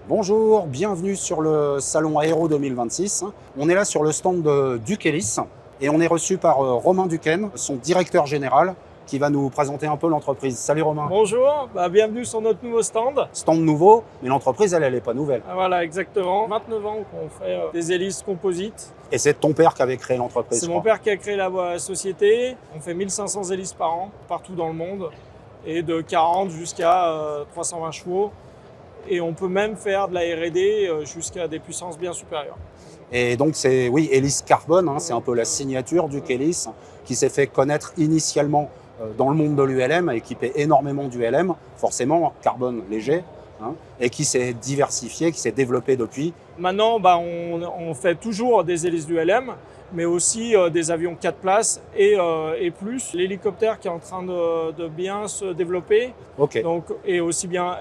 Bonjour, bienvenue sur le salon Aéro 2026. On est là sur le stand de Duc-Hélice et on est reçu par Romain Duquesne, son directeur général, qui va nous présenter un peu l'entreprise. Salut Romain. Bonjour, bienvenue sur notre nouveau stand. Stand nouveau, mais l'entreprise, elle n'est pas nouvelle. Voilà, exactement. 29 ans qu'on fait des hélices composites. Et c'est ton père qui avait créé l'entreprise. C'est mon père qui a créé la société. On fait 1500 hélices par an, partout dans le monde, et de 40 jusqu'à 320 chevaux. Et on peut même faire de la R&D jusqu'à des puissances bien supérieures. Et donc c'est, oui, hélice carbone, c'est un peu la signature Duc-Hélice, qui s'est fait connaître initialement dans le monde de l'ULM, équipé énormément d'ULM, forcément carbone léger, et qui s'est diversifié, qui s'est développé depuis. Maintenant, on fait toujours des hélices d'ULM, mais aussi des avions 4 places et plus. L'hélicoptère qui est en train de bien se développer, Ok. donc, et aussi bien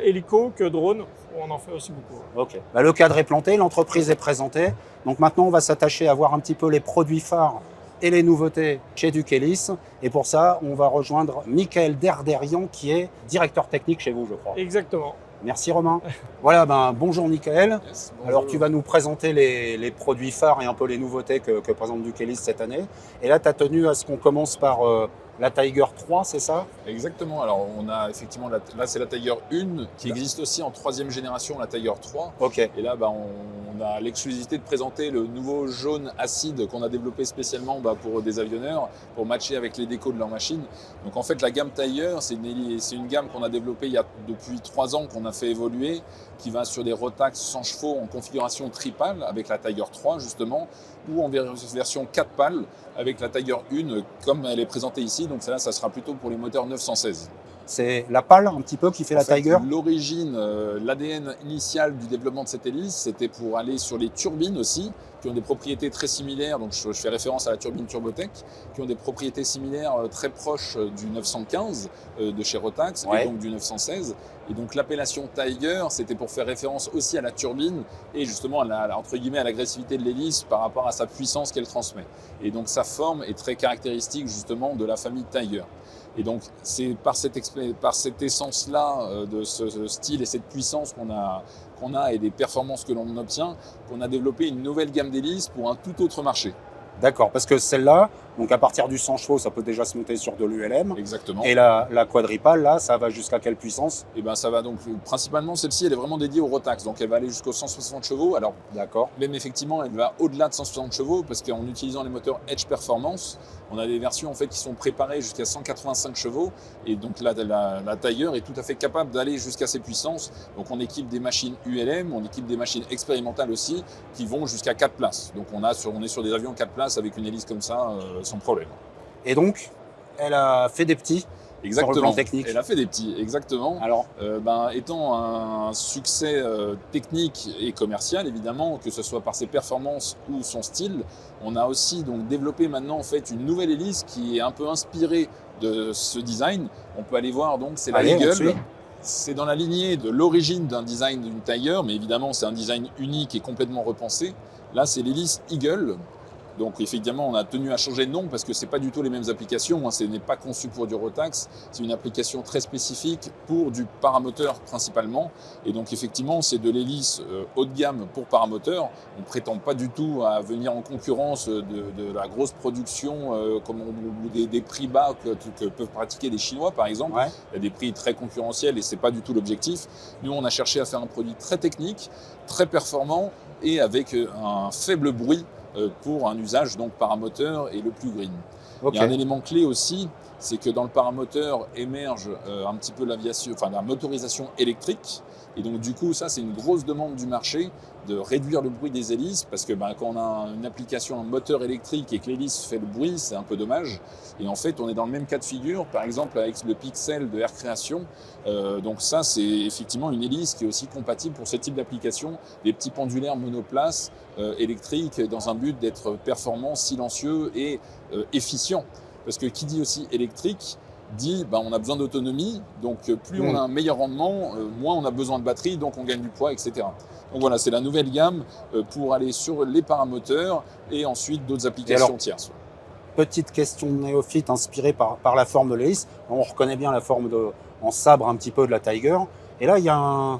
hélico que drone, on en fait aussi beaucoup. Ok. Le cadre est planté, l'entreprise est présentée. Donc maintenant, on va s'attacher à voir un petit peu les produits phares et les nouveautés chez Duc-Hélice. Et pour ça, on va rejoindre Michael Derderian, qui est directeur technique chez vous, je crois. Exactement. Merci Romain. Voilà, bonjour Michael. Yes, bonjour. Alors tu vas nous présenter les produits phares et un peu les nouveautés que présente Duc-Hélice cette année. Et là, tu as tenu à ce qu'on commence par la Tiger 3, c'est ça? Exactement. Alors, on a effectivement, là, c'est la Tiger 1 qui existe aussi en troisième génération, la Tiger 3. Ok. Et là, on a l'exclusivité de présenter le nouveau jaune acide qu'on a développé spécialement pour des avionneurs, pour matcher avec les décos de leur machine. Donc, en fait, la gamme Tiger, c'est une gamme qu'on a développée depuis 3 ans, qu'on a fait évoluer, qui va sur des Rotax 100 chevaux en configuration tripale avec la Tiger 3, justement, ou en version 4 pales avec la Tiger 1, comme elle est présentée ici. Donc, ça sera plutôt pour les moteurs 916. C'est la pale un petit peu qui fait la Tiger. L'origine, l'ADN initial du développement de cette hélice, c'était pour aller sur les turbines aussi, qui ont des propriétés très similaires. Donc je fais référence à la turbine Turbotech, qui ont des propriétés similaires très proches du 915 de chez Rotax, Ouais. et donc du 916. Et donc l'appellation Tiger, c'était pour faire référence aussi à la turbine et justement entre guillemets à l'agressivité de l'hélice par rapport à sa puissance qu'elle transmet. Et donc sa forme est très caractéristique justement de la famille Tiger. Et donc, c'est par cette essence-là, de ce style et cette puissance qu'on a et des performances que l'on obtient, qu'on a développé une nouvelle gamme d'hélices pour un tout autre marché. D'accord, parce que celle-là, donc à partir du 100 chevaux, ça peut déjà se monter sur de l'ULM. Exactement. Et la quadripale, là, ça va jusqu'à quelle puissance? Et ça va donc, principalement, celle-ci, elle est vraiment dédiée au Rotax. Donc, elle va aller jusqu'aux 160 chevaux. Alors, D'accord. même effectivement, elle va au-delà de 160 chevaux parce qu'en utilisant les moteurs Edge Performance, on a des versions en fait qui sont préparées jusqu'à 185 chevaux. Et donc, la Tiger est tout à fait capable d'aller jusqu'à ces puissances. Donc, on équipe des machines ULM, on équipe des machines expérimentales aussi qui vont jusqu'à 4 places. Donc, on est sur des avions 4 places avec une hélice comme ça, sans problème. Et donc, elle a fait des petits. Exactement. Sur le plan technique. Elle a fait des petits, exactement. Alors, Étant un succès technique et commercial, évidemment, que ce soit par ses performances ou son style, on a aussi donc développé maintenant en fait une nouvelle hélice qui est un peu inspirée de ce design. On peut aller voir donc, c'est la allez, on Eagle. suit. C'est dans la lignée de l'origine d'un design d'une Tiger, mais évidemment c'est un design unique et complètement repensé. Là, c'est l'hélice Eagle. Donc effectivement, on a tenu à changer de nom parce que ce n'est pas du tout les mêmes applications. Ce n'est pas conçu pour du Rotax. C'est une application très spécifique pour du paramoteur principalement. Et donc effectivement, c'est de l'hélice haut de gamme pour paramoteur. On ne prétend pas du tout à venir en concurrence de la grosse production ou des prix bas que peuvent pratiquer les Chinois par exemple. Ouais. Il y a des prix très concurrentiels et ce n'est pas du tout l'objectif. Nous, on a cherché à faire un produit très technique, très performant et avec un faible bruit pour un usage donc paramoteur et le plus green. Ok. Il y a un élément clé aussi, c'est que dans le paramoteur émerge un petit peu la motorisation électrique. Et donc du coup, ça c'est une grosse demande du marché de réduire le bruit des hélices parce que quand on a une application, un moteur électrique et que l'hélice fait le bruit, c'est un peu dommage. Et en fait, on est dans le même cas de figure, par exemple avec le Pixel de Air Création. Donc ça, c'est effectivement une hélice qui est aussi compatible pour ce type d'application, des petits pendulaires monoplaces électriques dans un but d'être performant, silencieux et efficient. Parce que qui dit aussi électrique, dit on a besoin d'autonomie, donc plus on a un meilleur rendement, moins on a besoin de batterie, donc on gagne du poids, etc. Donc voilà, c'est la nouvelle gamme pour aller sur les paramoteurs et ensuite d'autres applications tierces. Petite question de néophyte inspirée par la forme de l'hélice. On reconnaît bien la forme en sabre un petit peu de la Tiger. Et là, il y a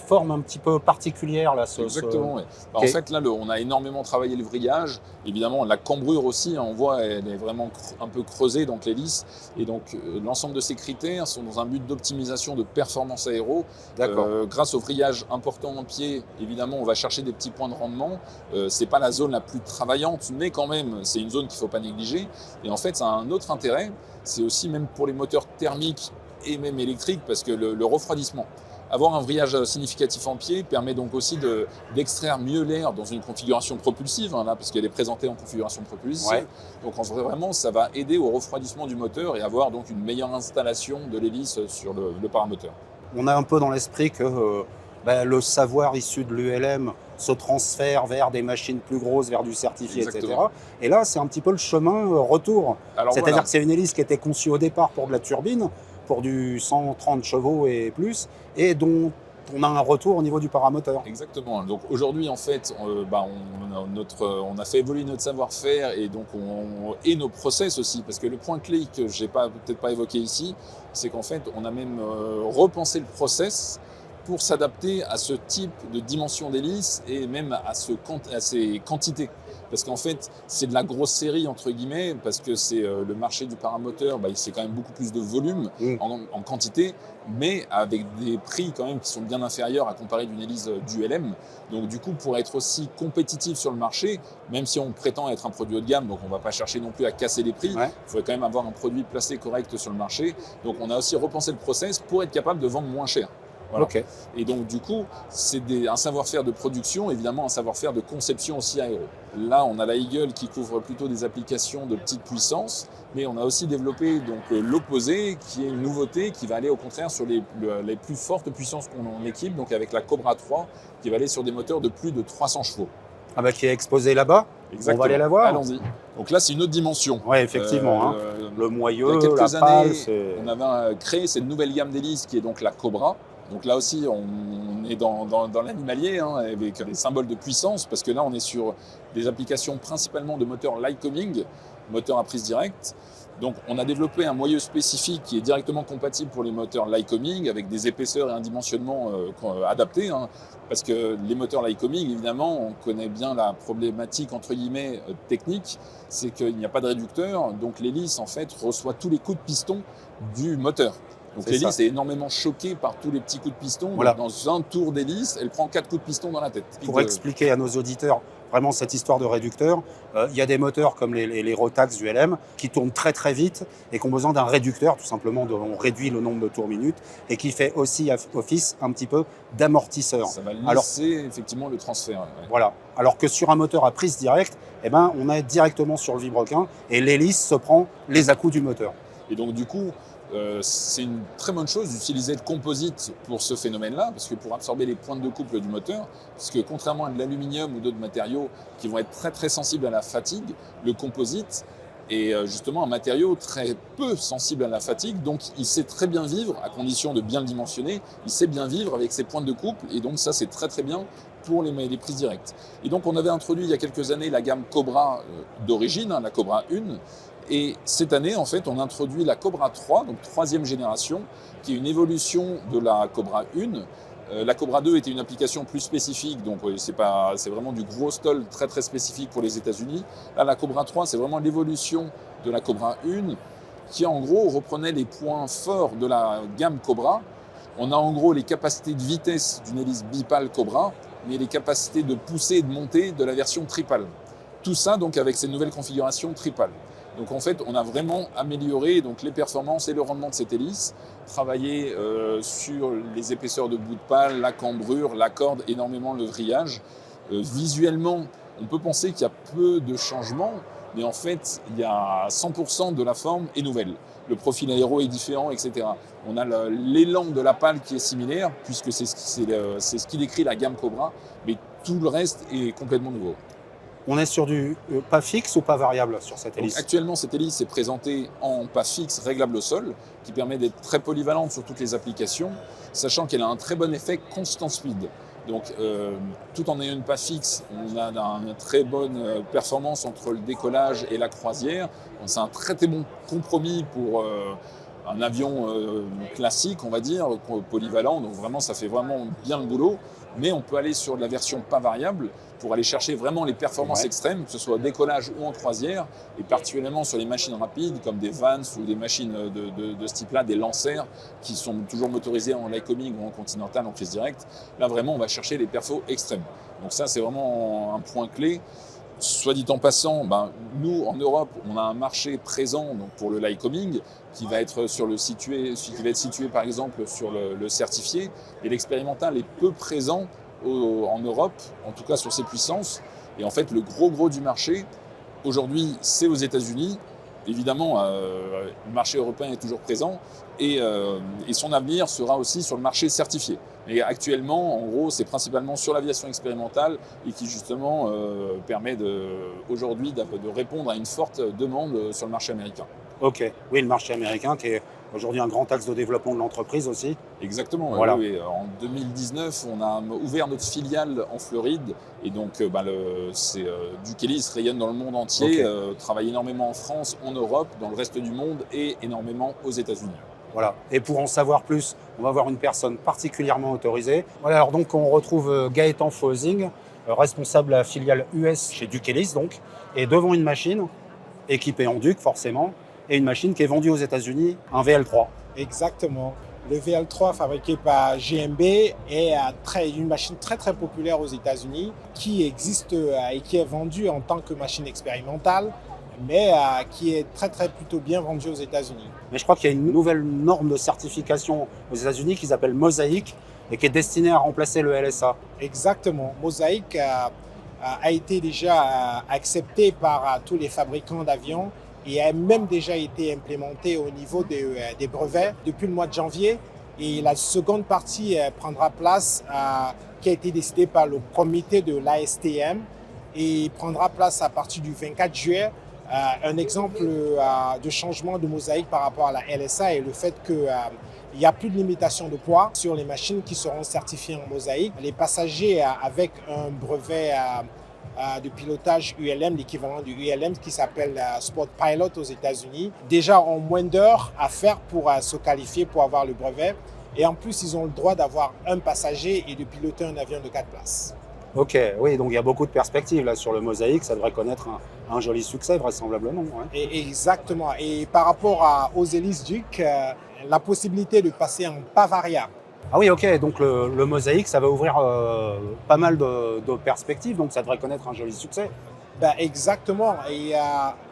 forme un petit peu particulière là. Exactement, ouais. Ok. En fait, là, on a énormément travaillé le vrillage. Évidemment, la cambrure aussi, hein, on voit, elle est vraiment un peu creusée, donc l'hélice. Et donc, l'ensemble de ces critères sont dans un but d'optimisation de performance aéro. D'accord. Grâce au vrillage important en pied, évidemment, on va chercher des petits points de rendement. C'est pas la zone la plus travaillante, mais quand même, c'est une zone qu'il ne faut pas négliger. Et en fait, ça a un autre intérêt, c'est aussi même pour les moteurs thermiques et même électriques, parce que le refroidissement. Avoir un vrillage significatif en pied permet donc aussi d'extraire mieux l'air dans une configuration propulsive, hein, là, parce qu'elle est présentée en configuration propulsive. Ouais. Donc vraiment, ça va aider au refroidissement du moteur et avoir donc une meilleure installation de l'hélice sur le paramoteur. On a un peu dans l'esprit que le savoir issu de l'ULM se transfère vers des machines plus grosses, vers du certifié, etc. Exactement. Et là, c'est un petit peu le chemin retour. Alors C'est-à-dire voilà. que c'est une hélice qui était conçue au départ pour de la turbine, pour du 130 chevaux et plus, et dont on a un retour au niveau du paramoteur. Exactement. Donc aujourd'hui, en fait, on a fait évoluer notre savoir-faire et donc et nos process aussi. Parce que le point clé que je n'ai peut-être pas évoqué ici, c'est qu'en fait, on a même repensé le process pour s'adapter à ce type de dimension d'hélice et même à ces quantités. Parce qu'en fait, c'est de la grosse série, entre guillemets, parce que c'est le marché du paramoteur, c'est quand même beaucoup plus de volume en quantité, mais avec des prix quand même qui sont bien inférieurs à comparer d'une hélice d'ULM. Donc du coup, pour être aussi compétitif sur le marché, même si on prétend être un produit haut de gamme, donc on ne va pas chercher non plus à casser les prix, il faudrait quand même avoir un produit placé correct sur le marché. Donc on a aussi repensé le process pour être capable de vendre moins cher. Voilà. Ok. Et donc du coup, c'est un savoir-faire de production, évidemment un savoir-faire de conception aussi aéro. Là, on a la Eagle qui couvre plutôt des applications de petite puissance, mais on a aussi développé donc l'opposé, qui est une nouveauté, qui va aller au contraire sur les plus fortes puissances qu'on équipe, donc avec la Cobra 3, qui va aller sur des moteurs de plus de 300 chevaux. Ah qui est exposé là-bas. Exactement. On va aller la voir. Allons-y. Donc là, c'est une autre dimension. Oui, effectivement. Le moyeu, il y a quelques la pale, années, on avait créé cette nouvelle gamme d'hélices qui est donc la Cobra. Donc là aussi, on est dans l'animalier, avec les symboles de puissance, parce que là, on est sur des applications principalement de moteurs Lycoming, moteurs à prise directe. Donc on a développé un moyeu spécifique qui est directement compatible pour les moteurs Lycoming, avec des épaisseurs et un dimensionnement adaptés. Parce que les moteurs Lycoming, évidemment, on connaît bien la problématique, entre guillemets, technique, c'est qu'il n'y a pas de réducteur, donc l'hélice, en fait, reçoit tous les coups de piston du moteur. Donc l'hélice est énormément choquée par tous les petits coups de piston. Voilà. Donc, dans un tour d'hélice, elle prend 4 coups de piston dans la tête. Pour expliquer à nos auditeurs vraiment cette histoire de réducteur, il y a des moteurs comme les Rotax du LM qui tournent très très vite et qui ont besoin d'un réducteur, tout simplement, on réduit le nombre de tours minutes et qui fait aussi office un petit peu d'amortisseur. Ça va lisser effectivement le transfert. Ouais. Voilà. Alors que sur un moteur à prise directe, on est directement sur le vilebrequin et l'hélice se prend les à-coups du moteur. Et donc du coup, c'est une très bonne chose d'utiliser le composite pour ce phénomène-là, parce que pour absorber les pointes de couple du moteur, parce que contrairement à de l'aluminium ou d'autres matériaux qui vont être très très sensibles à la fatigue, le composite est justement un matériau très peu sensible à la fatigue, donc il sait très bien vivre, à condition de bien le dimensionner, il sait bien vivre avec ses pointes de couple, et donc ça c'est très très bien pour les prises directes. Et donc on avait introduit il y a quelques années la gamme Cobra d'origine, la Cobra 1, et cette année, en fait, on introduit la Cobra 3, donc 3e génération, qui est une évolution de la Cobra 1. La Cobra 2 était une application plus spécifique, donc c'est vraiment du gros stall très très spécifique pour les États-Unis. Là, la Cobra 3, c'est vraiment l'évolution de la Cobra 1, qui en gros reprenait les points forts de la gamme Cobra. On a en gros les capacités de vitesse d'une hélice bipale Cobra, mais les capacités de pousser et de monter de la version tripale. Tout ça donc avec ces nouvelles configurations tripales. Donc en fait, on a vraiment amélioré donc, les performances et le rendement de cette hélice, travaillé sur les épaisseurs de bout de pale, la cambrure, la corde, énormément le vrillage. Visuellement, on peut penser qu'il y a peu de changements, mais en fait, il y a 100% de la forme est nouvelle. Le profil aéro est différent, etc. On a l'élan de la pale qui est similaire, puisque c'est ce qui décrit la gamme Cobra, mais tout le reste est complètement nouveau. On est sur du pas fixe ou pas variable sur cette hélice? Donc, actuellement, cette hélice est présentée en pas fixe réglable au sol, qui permet d'être très polyvalente sur toutes les applications, sachant qu'elle a un très bon effet constant speed. Donc, tout en ayant une pas fixe, on a une très bonne performance entre le décollage et la croisière. Donc, c'est un très très bon compromis pour un avion classique, on va dire, polyvalent. Donc vraiment, ça fait vraiment bien le boulot. Mais on peut aller sur de la version pas variable pour aller chercher vraiment les performances extrêmes, que ce soit au décollage ou en croisière, et particulièrement sur les machines rapides comme des Vans ou des machines de ce type-là, des Lancers, qui sont toujours motorisées en Lycoming ou en Continental, en prise directe. Là, vraiment, on va chercher les perfos extrêmes. Donc ça, c'est vraiment un point clé. Soit dit en passant, nous, en Europe, on a un marché présent donc pour le Lycoming qui va être situé par exemple sur le certifié, et l'expérimental est peu présent en Europe, en tout cas sur ses puissances. Et en fait, le gros du marché, aujourd'hui, c'est aux États-Unis. Évidemment, le marché européen est toujours présent et son avenir sera aussi sur le marché certifié. Mais actuellement, en gros, c'est principalement sur l'aviation expérimentale et qui justement permet aujourd'hui de répondre à une forte demande sur le marché américain. Ok, oui, le marché américain qui est aujourd'hui un grand axe de développement de l'entreprise aussi. Exactement. Voilà. Oui. En 2019, on a ouvert notre filiale en Floride et donc Dukelis rayonne dans le monde entier, travaille énormément en France, en Europe, dans le reste du monde et énormément aux États-Unis. Voilà. Et pour en savoir plus, on va voir une personne particulièrement autorisée. Voilà, alors donc on retrouve Gaëtan Fausing, responsable de la filiale US chez Dukelis donc, et devant une machine équipée en Duc forcément, et une machine qui est vendue aux États-Unis, un VL3. Exactement. Le VL3 fabriqué par GMB est une machine très populaire aux États-Unis qui existe et qui est vendue en tant que machine expérimentale, mais qui est plutôt bien vendue aux États-Unis. Mais je crois qu'il y a une nouvelle norme de certification aux États-Unis qui s'appelle Mosaic et qui est destinée à remplacer le LSA. Exactement. Mosaic a été déjà accepté par tous les fabricants d'avions et a même déjà été implémenté au niveau des brevets depuis le mois de janvier. Et la seconde partie prendra place, qui a été décidée par le comité de l'ASTM, et prendra place à partir du 24 juillet. Un exemple de changement de Mosaic par rapport à la LSA est le fait qu'il n'y a plus de limitation de poids sur les machines qui seront certifiées en Mosaic. Les passagers avec un brevet de pilotage ULM, l'équivalent du ULM qui s'appelle Sport Pilot aux États-Unis, déjà ont moins d'heures à faire pour se qualifier pour avoir le brevet. Et en plus, ils ont le droit d'avoir un passager et de piloter un avion de 4 places. Ok, oui, donc il y a beaucoup de perspectives là sur le Mosaic, ça devrait connaître un joli succès vraisemblablement. Ouais. Exactement. Et par rapport aux hélices Duc, la possibilité de passer en pas variable. Ah oui, ok, donc le Mosaic, ça va ouvrir pas mal de perspectives, donc ça devrait connaître un joli succès. Exactement. Et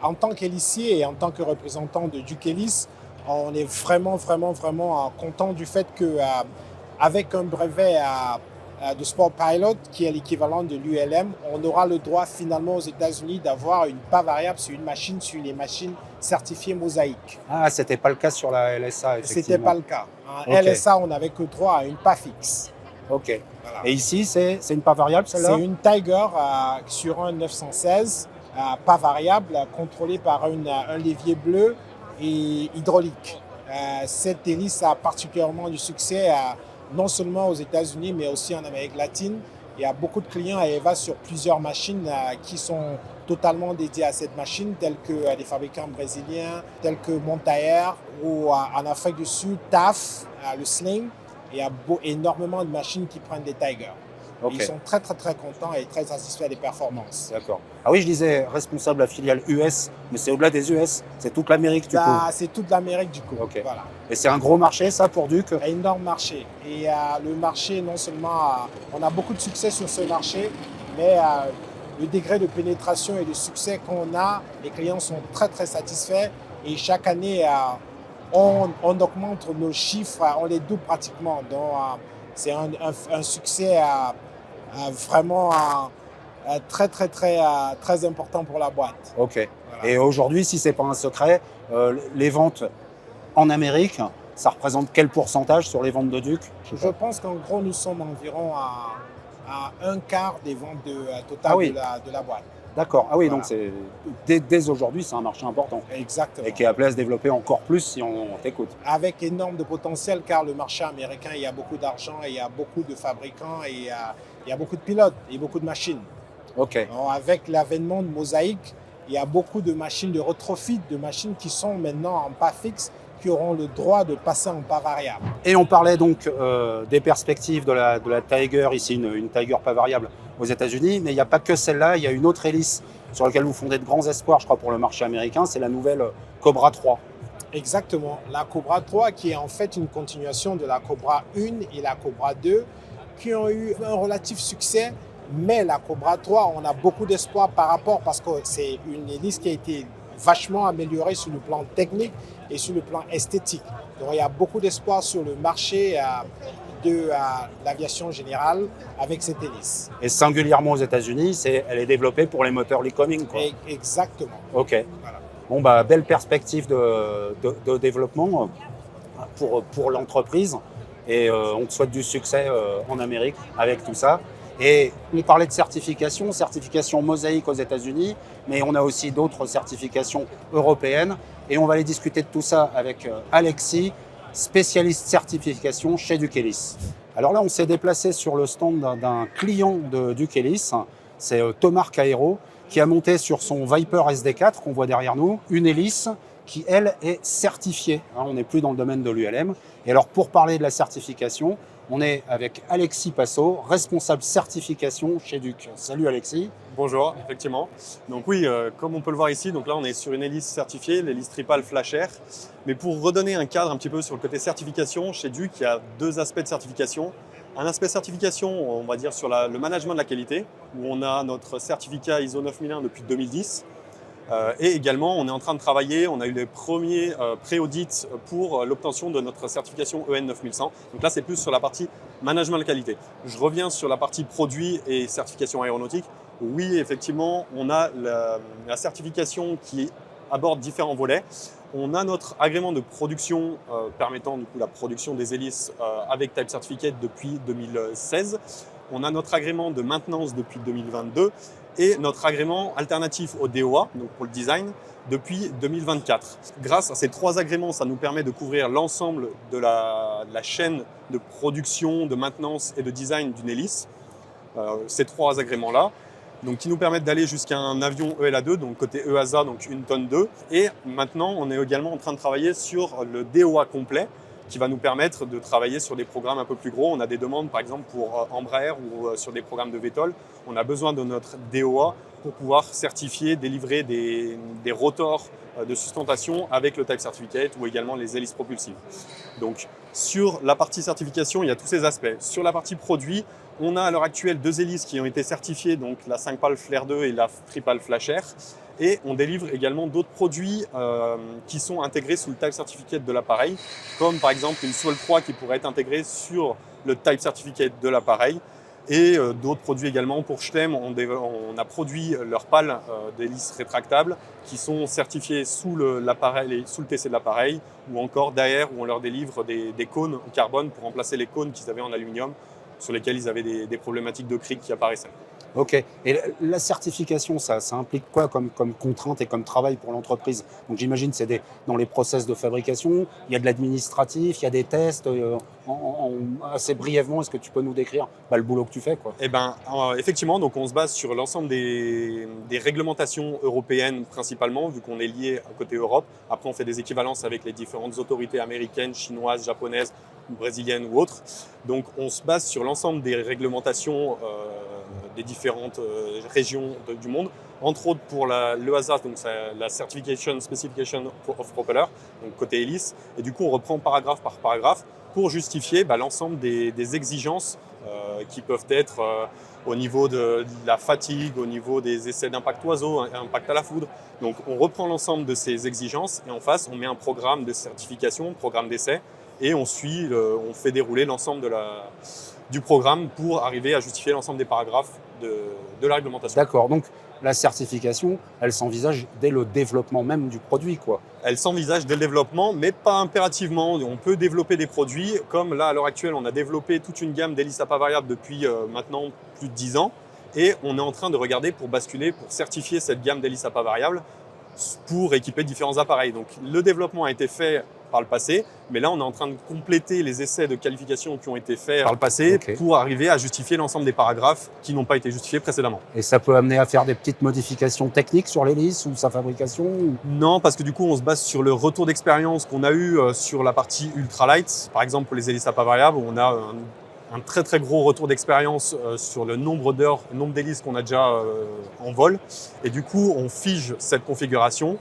en tant qu'hélicier et en tant que représentant de Dukelis, on est vraiment content du fait qu'avec un brevet de Sport Pilot, qui est l'équivalent de l'ULM, on aura le droit finalement aux États-Unis d'avoir une pas variable sur les machines certifiées Mosaic. Ah, c'était pas le cas sur la LSA, effectivement. C'était pas le cas. En Okay. LSA, on n'avait que droit à une pas fixe. Ok. Voilà. Et ici, c'est une pas variable, celle-là? C'est une Tiger sur un 916, pas variable, contrôlée par un levier bleu et hydraulique. Cette hélice a particulièrement du succès non seulement aux États-Unis, mais aussi en Amérique latine. Il y a beaucoup de clients à Eva sur plusieurs machines qui sont totalement dédiés à cette machine, tels que des fabricants brésiliens, tels que Montaer, ou en Afrique du Sud, TAF, le Sling. Il y a énormément de machines qui prennent des Tigers. Okay. Ils sont très contents et très satisfaits des performances. D'accord. Ah oui, je disais responsable de la filiale US, mais c'est au-delà des US, c'est toute l'Amérique du coup. C'est toute l'Amérique du coup. Okay. Voilà. Et c'est un gros marché ça pour Duc? Un énorme marché. Et le marché, non seulement, on a beaucoup de succès sur ce marché, mais le degré de pénétration et de succès qu'on a, les clients sont très satisfaits. Et chaque année, on augmente nos chiffres, on les double pratiquement. Donc, c'est un succès vraiment très important pour la boîte. Ok. Voilà. Et aujourd'hui, si c'est pas un secret, les ventes en Amérique, ça représente quel pourcentage sur les ventes de Duc? Je pense qu'en gros, nous sommes environ à un quart des ventes totales de la boîte. D'accord. Ah oui, Voilà. donc dès aujourd'hui, c'est un marché important. Exactement. Et qui est appelé à se développer encore plus si on t'écoute. Avec énorme de potentiel, car le marché américain, il y a beaucoup d'argent, il y a beaucoup de fabricants, et il y a beaucoup de pilotes et beaucoup de machines. Ok. Alors, avec l'avènement de Mosaic, il y a beaucoup de machines de retrofit, de machines qui sont maintenant en pas fixe, qui auront le droit de passer en pas variable. Et on parlait donc des perspectives de la Tiger, ici une Tiger pas variable aux États-Unis, mais il n'y a pas que celle-là, il y a une autre hélice sur laquelle vous fondez de grands espoirs, je crois, pour le marché américain, c'est la nouvelle Cobra 3. Exactement, la Cobra 3 qui est en fait une continuation de la Cobra 1 et la Cobra 2 qui ont eu un relatif succès, mais la Cobra 3, on a beaucoup d'espoir par rapport parce que c'est une hélice qui a été vachement améliorée sur le plan technique et sur le plan esthétique. Donc il y a beaucoup d'espoir sur le marché de l'aviation générale avec cette hélice. Et singulièrement aux États-Unis, elle est développée pour les moteurs Lycoming, quoi. Exactement. Ok. Voilà. Bon, bah, belle perspective de développement pour l'entreprise. Et on te souhaite du succès en Amérique avec tout ça. Et on parlait de certification Mosaïque aux États-Unis, mais on a aussi d'autres certifications européennes. Et on va aller discuter de tout ça avec Alexis, spécialiste certification chez Dukelis. Alors là, on s'est déplacé sur le stand d'un client de Dukelis, c'est Thomas Aero, qui a monté sur son Viper SD4 qu'on voit derrière nous, une hélice qui, elle, est certifiée. On n'est plus dans le domaine de l'ULM. Et alors, pour parler de la certification, on est avec Alexis Passot, responsable certification chez Duc. Salut Alexis. Bonjour, effectivement. Donc oui, comme on peut le voir ici, donc là on est sur une hélice certifiée, l'hélice Tripal Flash Air. Mais pour redonner un cadre un petit peu sur le côté certification, chez Duc, il y a deux aspects de certification. Un aspect certification, on va dire sur le management de la qualité, où on a notre certificat ISO 9001 depuis 2010. Et également, on est en train de travailler, on a eu les premiers pré-audits pour l'obtention de notre certification EN 9100. Donc là, c'est plus sur la partie management de qualité. Je reviens sur la partie produit et certification aéronautique. Oui, effectivement, on a la certification qui aborde différents volets. On a notre agrément de production permettant du coup, la production des hélices avec Type Certificate depuis 2016. On a notre agrément de maintenance depuis 2022 et notre agrément alternatif au DOA, donc pour le design, depuis 2024. Grâce à ces trois agréments, ça nous permet de couvrir l'ensemble de la chaîne de production, de maintenance et de design d'une hélice. Ces trois agréments-là, donc qui nous permettent d'aller jusqu'à un avion ELA2, donc côté EASA, donc 1 tonne 2. Et maintenant, on est également en train de travailler sur le DOA complet, qui va nous permettre de travailler sur des programmes un peu plus gros. On a des demandes, par exemple, pour Embraer ou sur des programmes de VTOL. On a besoin de notre DOA pour pouvoir certifier, délivrer des rotors de sustentation avec le Type Certificate ou également les hélices propulsives. Donc, sur la partie certification, il y a tous ces aspects. Sur la partie produit, on a à l'heure actuelle deux hélices qui ont été certifiées, donc la 5PAL Flare 2 et la Tripal Flash Air. Et on délivre également d'autres produits qui sont intégrés sous le Type Certificate de l'appareil, comme par exemple une Swell 3 qui pourrait être intégrée sur le Type Certificate de l'appareil. Et d'autres produits également. Pour Schlem, on a produit leurs pales d'hélices rétractables qui sont certifiées sous l'appareil, sous le TC de l'appareil, ou encore derrière où on leur délivre des cônes en carbone pour remplacer les cônes qu'ils avaient en aluminium, sur lesquels ils avaient des problématiques de cric qui apparaissaient. Ok. Et la certification, ça implique quoi comme contrainte et comme travail pour l'entreprise? Donc j'imagine que c'est dans les process de fabrication, il y a de l'administratif, il y a des tests. Assez brièvement, est-ce que tu peux nous décrire le boulot que tu fais, quoi? Eh ben, effectivement, donc on se base sur l'ensemble des réglementations européennes principalement, vu qu'on est lié à côté Europe. Après, on fait des équivalences avec les différentes autorités américaines, chinoises, japonaises, brésiliennes ou autres. Donc on se base sur l'ensemble des réglementations des différentes régions du monde, entre autres pour l'EASA, donc la Certification Specification of Propeller, donc côté hélice. Et du coup, on reprend paragraphe par paragraphe pour justifier l'ensemble des exigences qui peuvent être au niveau de la fatigue, au niveau des essais d'impact oiseau, impact à la foudre. Donc on reprend l'ensemble de ces exigences et en face, on met un programme de certification, programme d'essai, et on fait dérouler l'ensemble du programme pour arriver à justifier l'ensemble des paragraphes de la réglementation. D'accord, donc la certification, elle s'envisage dès le développement même du produit, quoi. Elle s'envisage dès le développement, mais pas impérativement. On peut développer des produits, comme là à l'heure actuelle, on a développé toute une gamme d'hélices à pas variables depuis maintenant plus de 10 ans, et on est en train de regarder pour basculer, pour certifier cette gamme d'hélices à pas variables pour équiper différents appareils. Donc le développement a été fait par le passé. Mais là, on est en train de compléter les essais de qualification qui ont été faits par le passé pour arriver à justifier l'ensemble des paragraphes qui n'ont pas été justifiés précédemment. Et ça peut amener à faire des petites modifications techniques sur l'hélice ou sa fabrication Non, parce que du coup, on se base sur le retour d'expérience qu'on a eu sur la partie ultralight. Par exemple, pour les hélices à pas variable, on a un très très gros retour d'expérience sur le nombre d'heures, le nombre d'hélices qu'on a déjà en vol. Et du coup, on fige cette configuration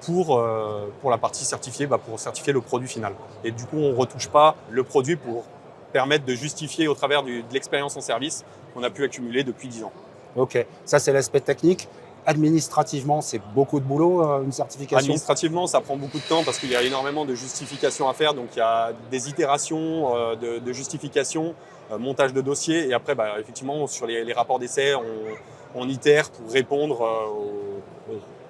pour la partie certifiée, pour certifier le produit final. Et du coup, on ne retouche pas le produit pour permettre de justifier au travers de l'expérience en service qu'on a pu accumuler depuis 10 ans. Ok, ça c'est l'aspect technique. Administrativement, c'est beaucoup de boulot, une certification? Administrativement, ça prend beaucoup de temps parce qu'il y a énormément de justifications à faire. Donc, il y a des itérations de justification, montage de dossier. Et après, effectivement, sur les rapports d'essai, on itère pour répondre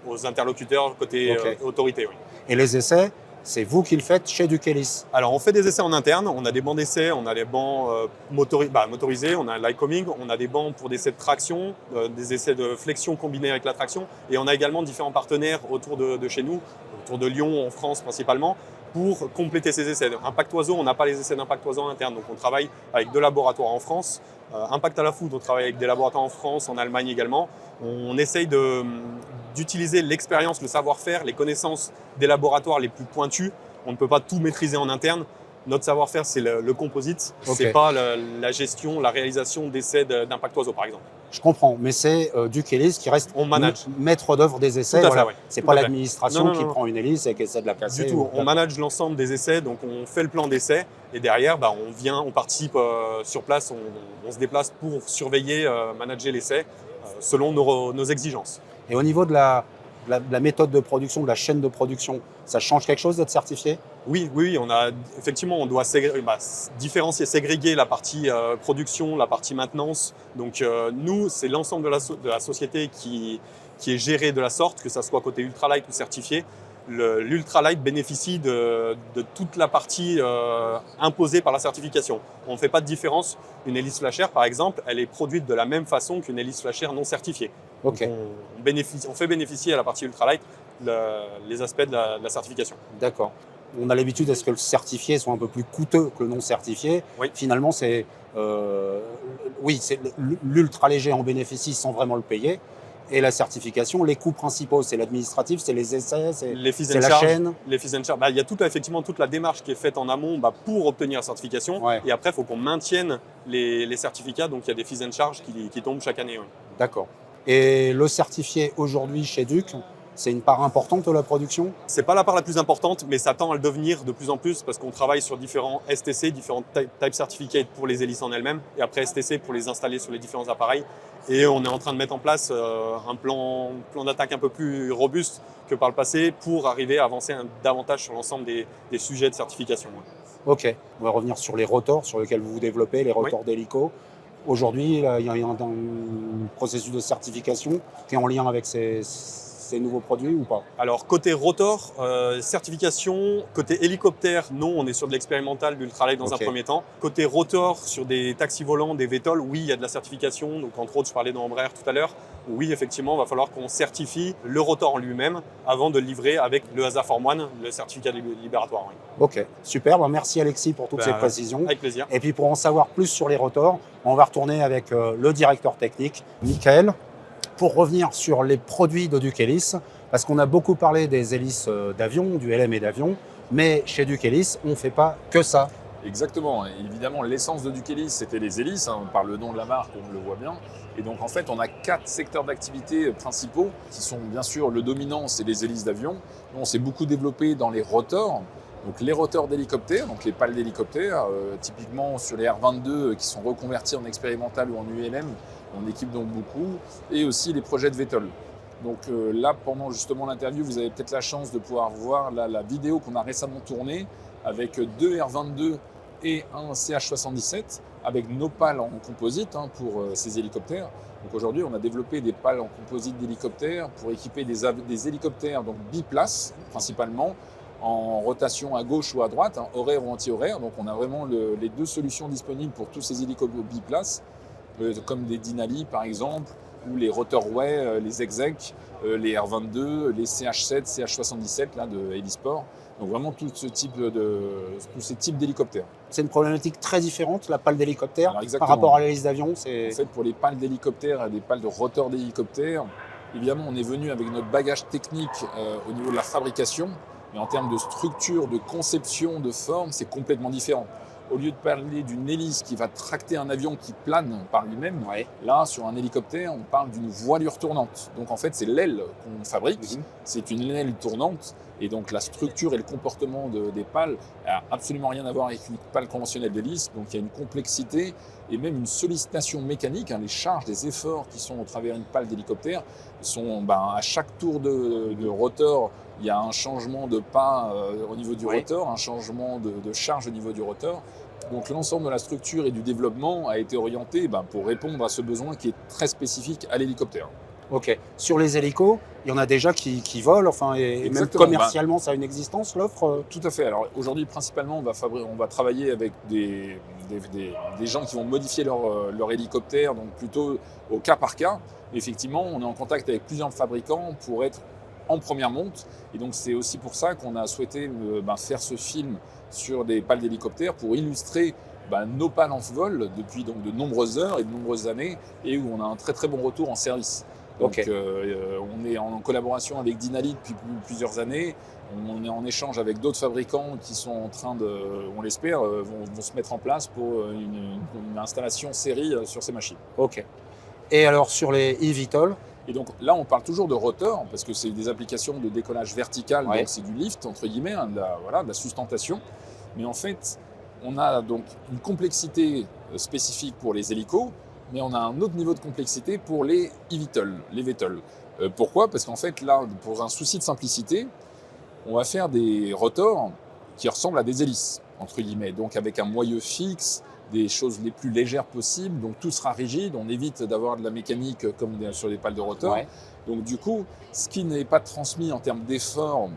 aux interlocuteurs côté autorité. Oui. Et les essais, c'est vous qui le faites chez Duc-Hélice? Alors, on fait des essais en interne. On a des bancs d'essai, on a des bancs motorisés, on a un Lycoming, on a des bancs pour des essais de traction, des essais de flexion combinés avec la traction. Et on a également différents partenaires autour de chez nous, autour de Lyon, en France principalement, pour compléter ces essais. Impact Oiseau, on n'a pas les essais d'Impact Oiseau en interne. Donc, on travaille avec 2 laboratoires en France. Impact à la Foudre, on travaille avec des laboratoires en France, en Allemagne également. On essaye d'utiliser l'expérience, le savoir-faire, les connaissances des laboratoires les plus pointus. On ne peut pas tout maîtriser en interne. Notre savoir-faire, c'est le composite. C'est pas la gestion, la réalisation d'essais d'Impact Oiseau, par exemple. Je comprends, mais c'est Duc-Hélice qui reste maître d'œuvre des essais. Voilà. C'est pas l'administration qui prend une hélice et qui essaie de la placer. Du tout, on manage l'ensemble des essais, donc on fait le plan d'essai et derrière, on participe sur place, on se déplace pour surveiller, manager l'essai selon nos exigences. Et au niveau de la méthode de production, de la chaîne de production, ça change quelque chose d'être certifié? Oui, on doit différencier, ségréguer la partie production, la partie maintenance. Donc nous, c'est l'ensemble de la société qui est gérée de la sorte, que ça soit côté ultralight ou certifié. L'ultralight bénéficie de toute la partie imposée par la certification. On ne fait pas de différence. Une hélice flashère, par exemple, elle est produite de la même façon qu'une hélice flashère non certifiée. Donc on fait bénéficier à la partie ultralight les aspects de la certification. D'accord. On a l'habitude à ce que le certifié soit un peu plus coûteux que le non certifié. Oui. Finalement, c'est l'ultra léger en bénéficie sans vraiment le payer. Et la certification, les coûts principaux, c'est l'administratif, c'est les essais, c'est la chaîne. Les fees and charges. Il y a effectivement toute la démarche qui est faite en amont pour obtenir la certification. Ouais. Et après, il faut qu'on maintienne les certificats. Donc, il y a des fees and charges qui tombent chaque année. Ouais. D'accord. Et le certifié aujourd'hui chez Duc, c'est une part importante de la production? C'est pas la part la plus importante, mais ça tend à le devenir de plus en plus parce qu'on travaille sur différents STC, différents type certificates pour les hélices en elles-mêmes, et après STC pour les installer sur les différents appareils. Et on est en train de mettre en place un plan d'attaque un peu plus robuste que par le passé pour arriver à avancer davantage sur l'ensemble des sujets de certification. Ok, on va revenir sur les rotors sur lesquels vous vous développez, les rotors d'hélico. Aujourd'hui, il y a un processus de certification qui est en lien avec ces nouveaux produits ou pas? Alors côté rotor, certification, côté hélicoptère, non, on est sur de l'expérimental, d'ultralight dans un premier temps. Côté rotor, sur des taxis volants, des VTOL, oui, il y a de la certification. Donc entre autres, je parlais d'Embraer tout à l'heure. Oui, effectivement, il va falloir qu'on certifie le rotor en lui-même avant de le livrer avec le HASA Form 1, le certificat libératoire. Oui. Ok, super. Merci Alexis pour toutes ces précisions. Avec plaisir. Et puis pour en savoir plus sur les rotors, on va retourner avec le directeur technique, Michael, pour revenir sur les produits de Duc-Hélice, parce qu'on a beaucoup parlé des hélices d'avion, du LM et d'avion, mais chez Duc-Hélice, on ne fait pas que ça. Exactement. Et évidemment, l'essence de Duc-Hélice, c'était les hélices, par le nom de la marque, on le voit bien. Et donc, en fait, on a 4 secteurs d'activité principaux qui sont bien sûr le dominant, c'est les hélices d'avion. On s'est beaucoup développé dans les rotors. Donc les rotors d'hélicoptères, donc les pales d'hélicoptères, typiquement sur les R22 qui sont reconvertis en expérimental ou en ULM, on équipe donc beaucoup, et aussi les projets de VTOL. Donc là, pendant justement l'interview, vous avez peut-être la chance de pouvoir voir la vidéo qu'on a récemment tournée avec 2 R22 et un CH77 avec nos pales en composite pour ces hélicoptères. Donc aujourd'hui, on a développé des pales en composite d'hélicoptères pour équiper des hélicoptères donc biplaces principalement, en rotation à gauche ou à droite, horaire ou anti-horaire. Donc on a vraiment les 2 solutions disponibles pour tous ces hélicoptères biplaces, comme des Denali par exemple, ou les Rotorway, les Exec, les R22, les CH7, CH77 là, de Helisport. Donc vraiment tous ces types d'hélicoptères. C'est une problématique très différente, la pale d'hélicoptère, Alors, par exactement. rapport à l'hélice d'avion. En fait, pour les pales d'hélicoptères et des pales de roteurs d'hélicoptères, évidemment, on est venu avec notre bagage technique au niveau de la fabrication, mais en termes de structure, de conception, de forme, c'est complètement différent. Au lieu de parler d'une hélice qui va tracter un avion qui plane par lui-même, Ouais. là, sur un hélicoptère, on parle d'une voilure tournante. Donc, en fait, c'est l'aile qu'on fabrique, c'est une aile tournante, et donc la structure et le comportement des pales n'a absolument rien à voir avec une pale conventionnelle d'hélice. Donc, il y a une complexité et même une sollicitation mécanique. Les charges, les efforts qui sont au travers d'une pale d'hélicoptère sont à chaque tour de rotor. Il y a un changement de pas au niveau du rotor, un changement de charge au niveau du rotor. Donc l'ensemble de la structure et du développement a été orienté pour répondre à ce besoin qui est très spécifique à l'hélicoptère. Ok. Sur les hélicos, il y en a déjà qui volent, et même Exactement. commercialement, ça a une existence, l'offre. Tout à fait. Alors aujourd'hui, principalement, on va travailler avec des gens qui vont modifier leur hélicoptère, donc plutôt au cas par cas. Effectivement, on est en contact avec plusieurs fabricants pour être en première monte. Et donc c'est aussi pour ça qu'on a souhaité faire ce film sur des pales d'hélicoptères pour illustrer nos pales en vol depuis donc de nombreuses heures et de nombreuses années, et où on a un très très bon retour en service. Donc on est en collaboration avec Denali depuis plusieurs années. On est en échange avec d'autres fabricants qui sont en train de, on l'espère, vont se mettre en place pour une installation série sur ces machines. Ok. Et alors sur les eVTOL, Et donc là, on parle toujours de rotor, parce que c'est des applications de décollage vertical, Ouais. donc c'est du lift, entre guillemets, de la sustentation. Mais en fait, on a donc une complexité spécifique pour les hélicos, mais on a un autre niveau de complexité pour les eVTOL, les VTOL. Pourquoi ? Parce qu'en fait, là, pour un souci de simplicité, on va faire des rotors qui ressemblent à des hélices, entre guillemets, donc avec un moyeu fixe, des choses les plus légères possibles, donc tout sera rigide, on évite d'avoir de la mécanique comme sur les pales de rotor. Ouais. Donc du coup, ce qui n'est pas transmis en termes d'effort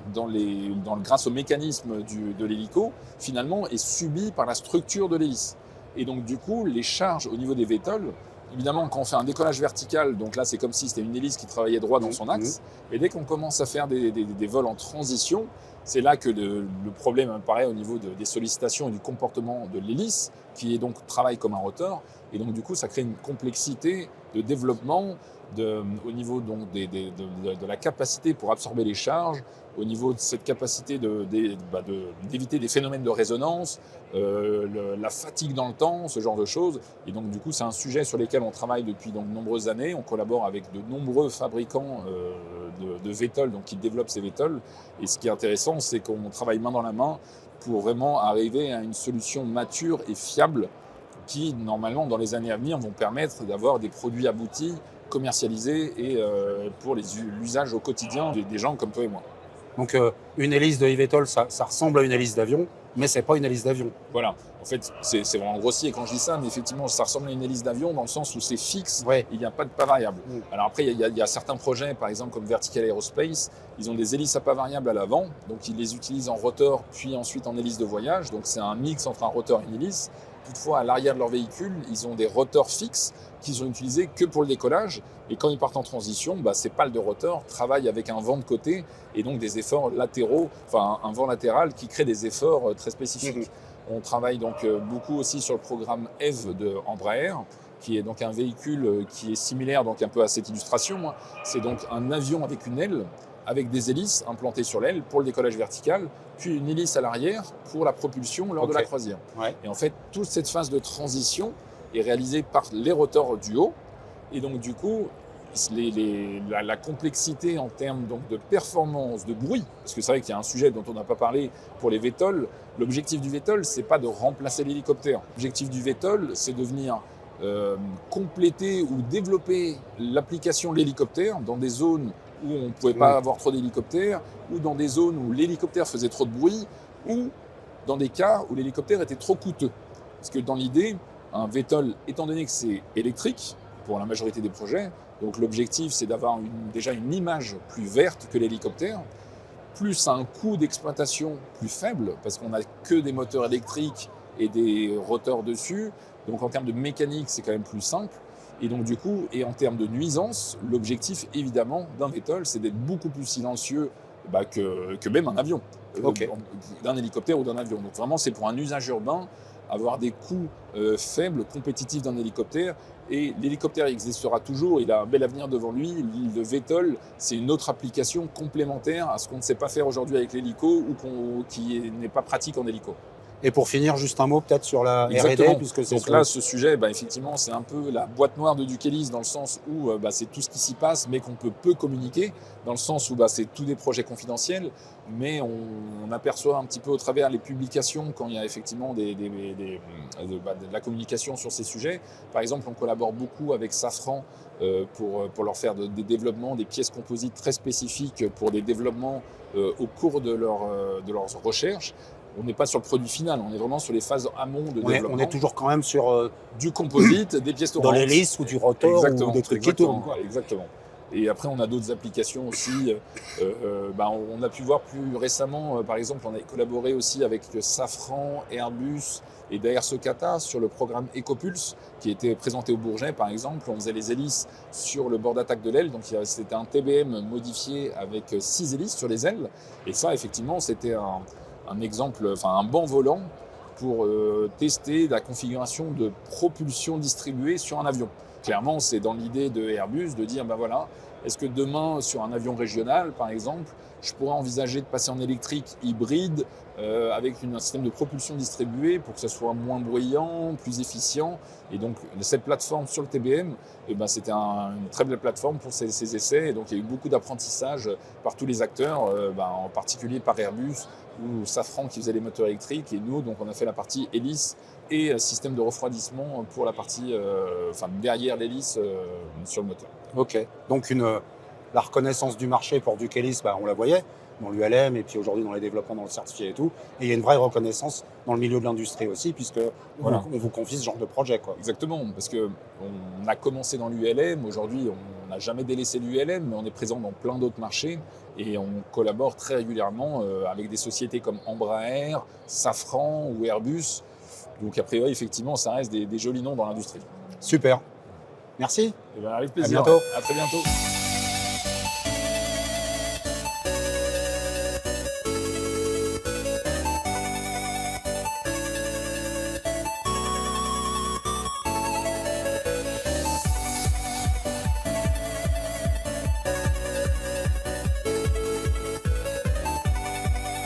grâce au mécanisme de l'hélico, finalement est subi par la structure de l'hélice. Et donc du coup, les charges au niveau des VTOL, évidemment quand on fait un décollage vertical, donc là c'est comme si c'était une hélice qui travaillait droit dans son axe, et dès qu'on commence à faire des vols en transition, c'est là que le problème apparaît au niveau des sollicitations et du comportement de l'hélice, qui est donc travaille comme un rotor. Et donc du coup, ça crée une complexité de développement au niveau donc, de la capacité pour absorber les charges, au niveau de cette capacité d'éviter des phénomènes de résonance, la fatigue dans le temps, ce genre de choses. Et donc du coup, c'est un sujet sur lequel on travaille depuis de nombreuses années. On collabore avec de nombreux fabricants de VTOL, donc qui développent ces VTOL. Et ce qui est intéressant, c'est qu'on travaille main dans la main pour vraiment arriver à une solution mature et fiable qui, normalement, dans les années à venir, vont permettre d'avoir des produits aboutis, commercialisés et pour l'usage au quotidien des gens comme toi et moi. Donc une hélice de eVTOL, ça ressemble à une hélice d'avion, mais c'est pas une hélice d'avion. Voilà, en fait, c'est vraiment grossier quand je dis ça, mais effectivement, ça ressemble à une hélice d'avion dans le sens où c'est fixe, Ouais. il n'y a pas de pas variable. Alors après, il y a certains projets, par exemple comme Vertical Aerospace, ils ont des hélices à pas variable à l'avant, donc ils les utilisent en rotor, puis ensuite en hélice de voyage, donc c'est un mix entre un rotor et une hélice. Toutefois, à l'arrière de leur véhicule, ils ont des rotors fixes qui sont utilisés que pour le décollage. Et quand ils partent en transition, ces pales de rotor travaillent avec un vent de côté et donc des efforts latéraux, enfin un vent latéral qui crée des efforts très spécifiques. On travaille donc beaucoup aussi sur le programme EVE de Embraer, qui est donc un véhicule qui est similaire donc un peu à cette illustration. C'est donc un avion avec une aile, avec des hélices implantées sur l'aile pour le décollage vertical, puis une hélice à l'arrière pour la propulsion lors de la croisière. Ouais. Et en fait, toute cette phase de transition est réalisée par les rotors du haut. Et donc, du coup, la complexité en termes donc, de performance, de bruit, parce que c'est vrai qu'il y a un sujet dont on n'a pas parlé pour les VTOL. L'objectif du VTOL, ce n'est pas de remplacer l'hélicoptère. L'objectif du VTOL, c'est de venir compléter ou développer l'application de l'hélicoptère dans des zones où on ne pouvait pas avoir trop d'hélicoptères, ou dans des zones où l'hélicoptère faisait trop de bruit, ou dans des cas où l'hélicoptère était trop coûteux. Parce que dans l'idée, un VTOL, étant donné que c'est électrique, pour la majorité des projets, donc l'objectif c'est d'avoir déjà une image plus verte que l'hélicoptère, plus un coût d'exploitation plus faible, parce qu'on n'a que des moteurs électriques et des rotors dessus, donc en termes de mécanique c'est quand même plus simple. Et donc du coup, et en termes de nuisance, l'objectif évidemment d'un VTOL, c'est d'être beaucoup plus silencieux que même un avion, Ok. d'un hélicoptère ou d'un avion. Donc vraiment, c'est pour un usage urbain, avoir des coûts faibles, compétitifs d'un hélicoptère. Et l'hélicoptère existera toujours, il a un bel avenir devant lui. Le VTOL, c'est une autre application complémentaire à ce qu'on ne sait pas faire aujourd'hui avec l'hélico ou qui n'est pas pratique en hélico. Et pour finir, juste un mot peut-être sur la R&D, Exactement. puisque c'est Donc là, ce sujet, effectivement, c'est un peu la boîte noire de Dukelis dans le sens où c'est tout ce qui s'y passe, mais qu'on peut peu communiquer, dans le sens où c'est tous des projets confidentiels, mais on aperçoit un petit peu au travers les publications quand il y a effectivement de la communication sur ces sujets. Par exemple, on collabore beaucoup avec Safran pour leur faire des développements, des pièces composites très spécifiques pour des développements au cours de leurs recherches. On n'est pas sur le produit final, on est vraiment sur les phases amont de développement. On est toujours quand même sur du composite, des pièces dans tournantes. l'hélice ou du rotor ou des trucs qui tournent. Quoi. Exactement. Et après, on a d'autres applications aussi. On a pu voir plus récemment, par exemple, on a collaboré aussi avec Safran, Airbus et Daher Socata sur le programme Ecopulse qui était présenté au Bourget, par exemple. On faisait les hélices sur le bord d'attaque de l'aile. Donc, c'était un TBM modifié avec 6 hélices sur les ailes. Et ça, effectivement, c'était un exemple, un banc volant pour tester la configuration de propulsion distribuée sur un avion. Clairement, c'est dans l'idée de Airbus de dire, est-ce que demain, sur un avion régional, par exemple, je pourrais envisager de passer en électrique hybride avec un système de propulsion distribuée pour que ce soit moins bruyant, plus efficient. Et donc, cette plateforme sur le TBM, c'était une très belle plateforme pour ces essais. Et donc, il y a eu beaucoup d'apprentissage par tous les acteurs, en particulier par Airbus ou Safran qui faisait les moteurs électriques. Et nous, donc, on a fait la partie hélice et système de refroidissement pour la partie derrière l'hélice sur le moteur. Ok, donc la reconnaissance du marché pour Dukelis, on la voyait dans l'ULM et puis aujourd'hui dans les développements, dans le certifié et tout. Et il y a une vraie reconnaissance dans le milieu de l'industrie aussi, puisque on vous confie ce genre de projet. Quoi. Exactement, parce qu'on a commencé dans l'ULM, aujourd'hui on n'a jamais délaissé l'ULM, mais on est présent dans plein d'autres marchés et on collabore très régulièrement avec des sociétés comme Embraer, Safran ou Airbus. Donc a priori, effectivement, ça reste des jolis noms dans l'industrie. Super. Merci. Avec plaisir. À bientôt. À très bientôt.